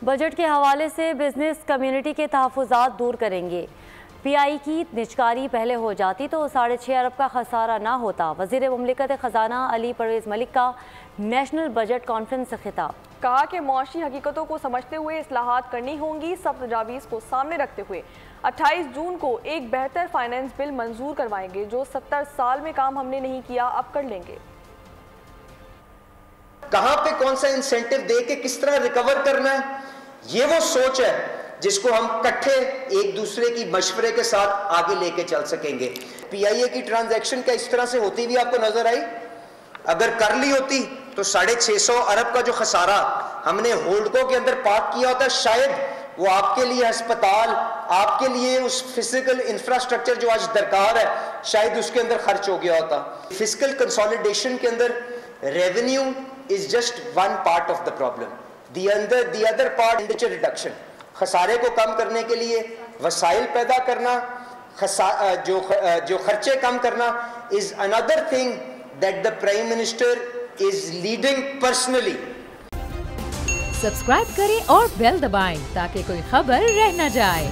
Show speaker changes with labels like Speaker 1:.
Speaker 1: Budget کے حوالے سے بزنس کمیونٹی کے تحفظات دور کریں گے۔ پی آئی کی نجکاری پہلے ہو جاتی تو 6.5 ارب کا خسارہ نہ ہوتا۔ وزیر مملکت خزانہ علی پرویز ملک کا نیشنل بجٹ کانفرنس سے خطاب۔
Speaker 2: کہا کہ معاشی حقیقتوں کو سمجھتے ہوئے اصلاحات کرنی ہوں گی۔ سب تجاویز کو سامنے رکھتے ہوئے 28 جون کو ایک بہتر فائنانس بل منظور کروائیں گے۔ جو 70 سال میں کام ہم نے نہیں کیا اب کر لیں گے۔
Speaker 3: کہاں پہ کون سا انسینٹیو دے کے کس طرح ریکور کرنا ہے، یہ وہ سوچ ہے جس کو ہم کٹھے ایک دوسرے کی مشورے کے ساتھ آگے لے کے چل سکیں گے۔ پی آئی اے کی ٹرانزیکشن کا اس طرح سے ہوتی بھی آپ کو نظر آئی؟ اگر کر لی ہوتی تو 650 ارب کا جو خسارہ ہم نے ہولڈکو کے اندر پارک کیا ہوتا، شاید وہ آپ کے لیے ہسپتال، آپ کے لیے اس فزیکل انفراسٹرکچر جو آج درکار ہے، شاید اس کے اندر خرچ ہو گیا ہوتا۔ فزیکل کنسولیڈیشن کے اندر revenue is just one part of the problem. The other part expenditure reduction. خسارے کو کم کرنے کے لیے وسائل پیدا کرنا، جو خرچے کم کرنا is another thing that the Prime Minister is leading personally.
Speaker 4: Subscribe کریں اور بیل دبائیں تاکہ کوئی خبر رہ نہ جائے۔